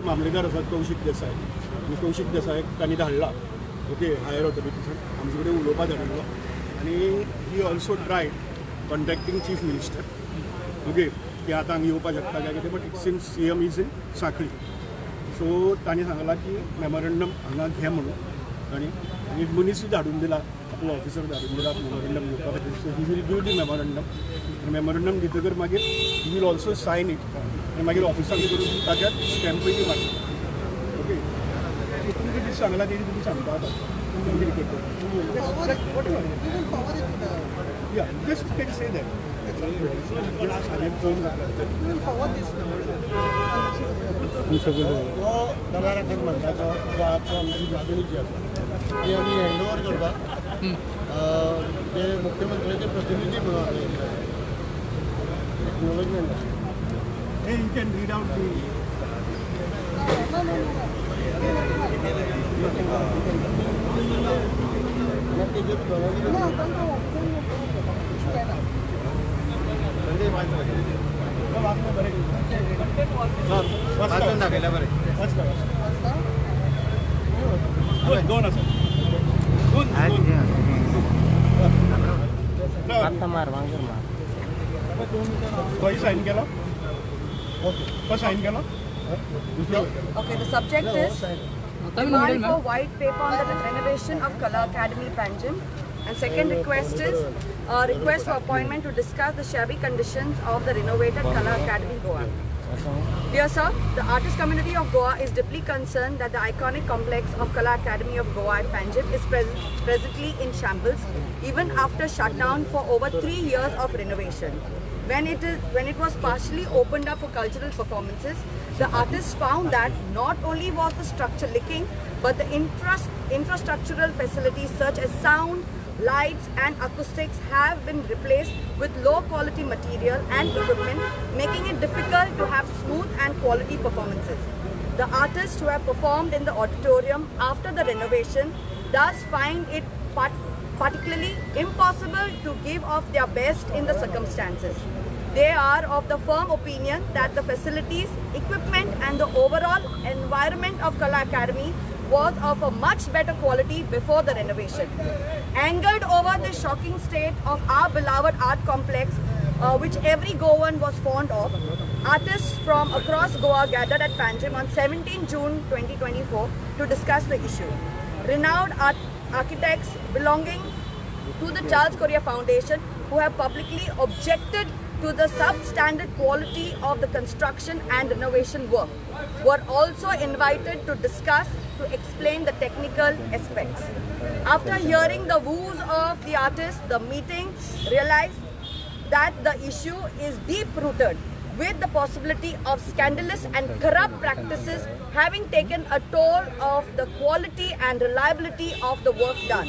मामलेदार आसात कौशिक देसाय तांणी धाडला ओके हायर ऑथॉरिटीसान आमचे कडेन उलोवपाक धाडिल्लो आनी he also tried contacting chief minister okay की आतां हांगा येवपाक शकता काय कितें but it seems CM is in Sankhali so तांणी सांगलां की मेमोरंडम हांगा घे म्हणून आनी मनीसूय धाडून दिला आपलो ऑफिसर धाडून दिला मेमोरंडम घेवपा खातीर so he will give the memorandum दितकर मागीर he will also sign it आनी मागीर ऑफिसाक करून ताच्या स्टॅम्पूय बी मारता ओके तुमकां कितें सांगलां तेजी तुमी सांगता आतां या जस्ट टेक से दॅट नव्या म्हणटा जो आजचो आमची मागणी जी आसा ती आमी हँडओवर करता ते मुख्यमंत्र्याचे प्रतिनिधी म्हणून एक्नॉलेजमेंट आसा Hey, you can read out the. Okay, the subject is demand for white paper on the renovation of Kala Academy Panjim, and second request is a request for appointment to discuss the shabby conditions of the renovated Kala Academy Goa. Dear sir, the artist community of Goa is deeply concerned that the iconic complex of Kala Academy of Goa at Panjim is presently in shambles even after shutdown for over 3 years of renovation. When it was partially opened up for cultural performances, the artists found that not only was the structure leaking, but the infrastructural facilities such as sound, lights and acoustics have been replaced with low quality material and equipment, making it difficult to have smooth and quality performances. The artists who have performed in the auditorium after the renovation thus find it particularly impossible to give off their best in the circumstances. They are of the firm opinion that the facilities, equipment and the overall environment of Kala Academy was of a much better quality before the renovation. Angered over the shocking state of our beloved art complex, which every Goan was fond of, artists from across Goa gathered at Panjim on 17 June 2024 to discuss the issue. Renowned architects belonging to the Charles Correa Foundation, who have publicly objected to the substandard quality of the construction and renovation work, were also invited to discuss to explain the technical aspects. After hearing the woes of the artists, the meeting realized that the issue is deep-rooted, with the possibility of scandalous and corrupt practices having taken a toll of the quality and reliability of the work done.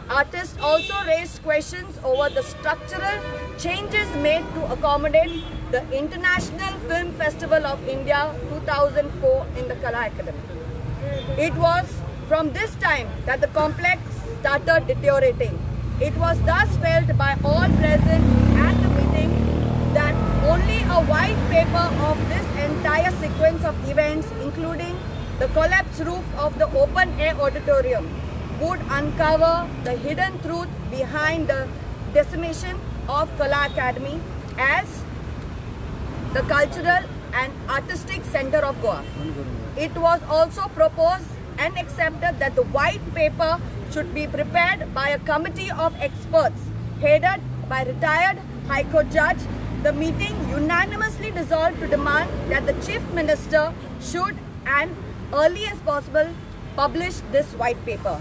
Artists also raised questions over the structural changes made to accommodate the International Film Festival of India 2004 in the Kala Academy. It was from this time that the complex started deteriorating. It was thus felt by all present at the meeting that only a white paper of this entire sequence of events, including the collapsed roof of the open-air auditorium, would uncover the hidden truth behind the decimation of Kala Academy as the cultural and artistic center of Goa. It was also proposed and accepted that the white paper should be prepared by a committee of experts headed by retired High Court Judge. The meeting unanimously dissolved to demand that the Chief Minister should, as early as possible, publish this white paper.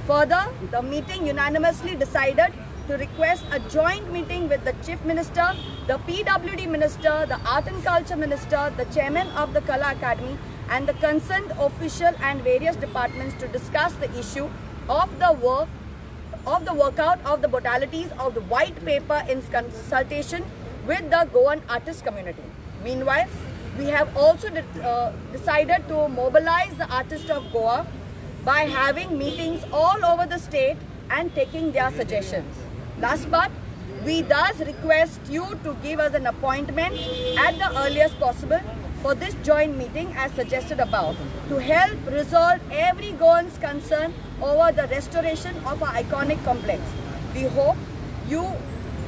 Further, the meeting unanimously decided to request a joint meeting with the Chief Minister, the PWD Minister, the Art and Culture Minister, the Chairman of the Kala Academy and the concerned official and various departments to discuss the issue of the workout of the modalities of the white paper in consultation with the Goan artist community. Meanwhile, we have also decided to mobilize the artists of Goa by having meetings all over the state and taking their suggestions. Last but, we thus request you to give us an appointment at the earliest possible for this joint meeting as suggested above to help resolve every Goan's concern over the restoration of our iconic complex. We hope you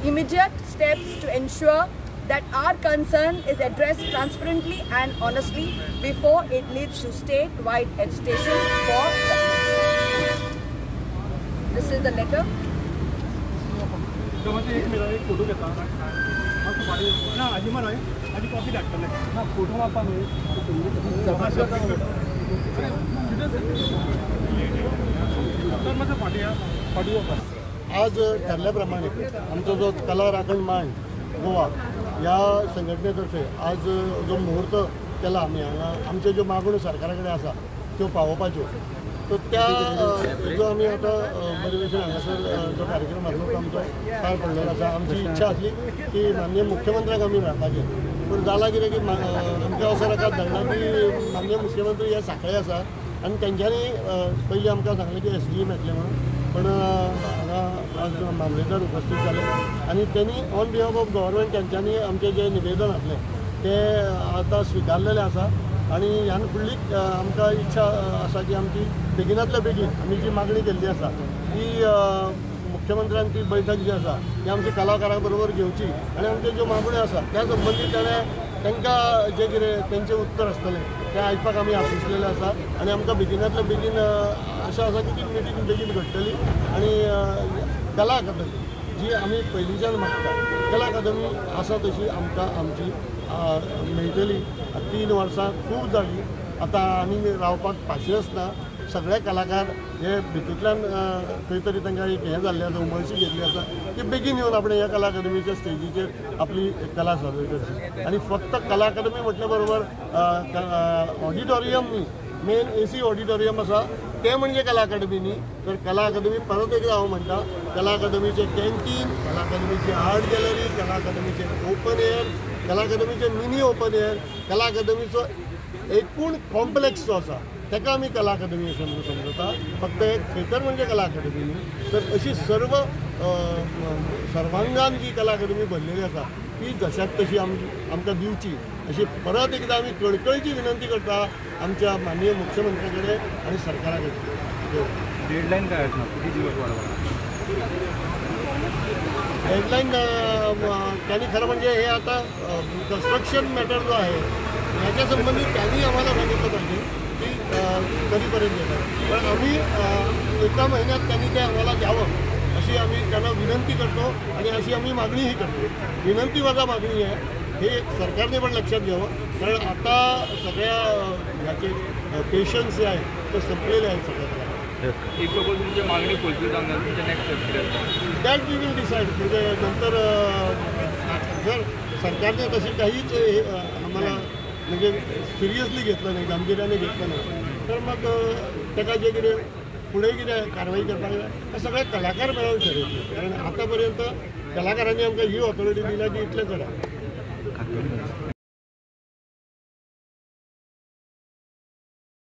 immediate steps to ensure that our concern is addressed transparently and honestly before it leads to state-wide agitation for justice. This is the letter. आज ठरल्याप्रमाणे आमचा जो कला राखण मांड गोवा या संघटनेतर्फे आज जो मुहूर्त केला आमी हांगा आमच्यो ज्यो मागण्यो सरकारा कडेन आसा त्यो पावोवपाच्यो तो त्या जो आमी आतां बरे भशेन हांगासर जो कार्यक्रम आसलो तो आमचो पार पडलेलो आसा. आमची इच्छा आसली की माननीय मुख्यमंत्र्याक आमी मेळपाचें पूण जाला कितें की आमच्या अवसराक धरणाची माननीय मुख्यमंत्री हे सांखळे आसा आनी तेंच्यांनी पयलीं आमकां सांगलें की SDM येतलें म्हणून पण हांगा आज मामलेदार उपस्थित जाले आनी त्यांनी ऑन बिहाफ ऑफ गव्हर्मेंट तेंच्यांनी आमचें जें निवेदन आसलें तें आतां स्विकारलेलें आसा आनी ह्यान फुडली आमकां इच्छा आसा की आमची बेगिनांतल्या बेगीन आमी जी मागणी केल्ली आसा ती मुख्यमंत्र्यान ती बैठक जी आसा ती आमच्या कलाकारां बरोबर घेवची आनी आमच्यो ज्यो मागण्यो आसा त्या संबंदीत तांकां जें कितें तेंचें उत्तर आसतलें तें आयकपाक आमी आशिल्ले आसा आनी आमकां बेगिनांतल्या बेगीन अशें आसा की ती मिटींग बेगीन घडटली आनी कला अकादमी जी आमी पयलींच्यान मागता कला अकादमी आसा तशी आमकां आमची मेळटली. 3 वर्सां खूब जाली आतां आमी रावपाक पाशियेंस ना. सगळे कलाकार हे भितूंतल्यान खंय तरी तांकां एक हें जाल्लें आसा उमळशी घेतली आसा की बेगीन येवन आपण ह्या कला अकादमीच्या स्टेजीचेर आपली कला सादर करची आनी फक्त कला अकादमी म्हटल्या बरोबर ऑडिटोरियम न्ही मेन AC ऑडिटोरियम आसा ते म्हणजे कला अकादमी न्ही तर कला अकादमी परत एकदा हांव म्हणटा कला अकादमीचे कॅन्टीन कला अकादमीची आर्ट गॅलरी कला अकादमीचे ओपन एअर कला अकादमीचे मिनी ओपन एअर कला अकादमीचो एकूण कॉम्प्लेक्स जो आसा ताका आमी कला अकादमी अशें म्हणून समजता. फक्त एक थेटर म्हणजे कला अकादमी न्ही तर अशी सर्वांगान जी कला अकादमी भरलेली आसा ती जशाक तशी आमकां दिवची अशी परत एकदा आमी कळकळीची विनंती करता आमच्या माननीय मुख्यमंत्र्या कडेन आनी सरकारा कडेन. डेडलाईन काय असणार किती दिवस वाढवा डेडलाईन त्यांनी खरं म्हणजे हे आता कन्स्ट्रक्शन मॅटर जो आहे याच्या संबंधित त्यांनी आम्हाला सांगितलं पाहिजे की कधीपर्यंत येणार पण आम्ही एका महिन्यात त्यांनी ते आम्हाला द्यावं अशी आम्ही त्यांना विनंती करतो आणि अशी आम्ही मागणीही करतो. विनंती माझा मागणी आहे हे सरकारने पण लक्षात घ्यावं कारण आता सगळ्या ह्याचे पेशन्स जे आहेत ते संपलेले आहेत सगळ्या. एक तुमची मागणी fulfil next that we will decide म्हणजे नंतर जर सरकारने तशी काहीच आम्हाला म्हणजे सिरियसली घेतलं नाही गांभीर्याने घेतलं नाही तर मग त्याला जे कितें पुढे कितें कारवाई करपाक जाय हे सगळे कलाकार मेळून ठरयतले कारण आतापर्यंत कलाकारांनी आमकां ही ऑथॉरिटी दिल्या की इतलें करा.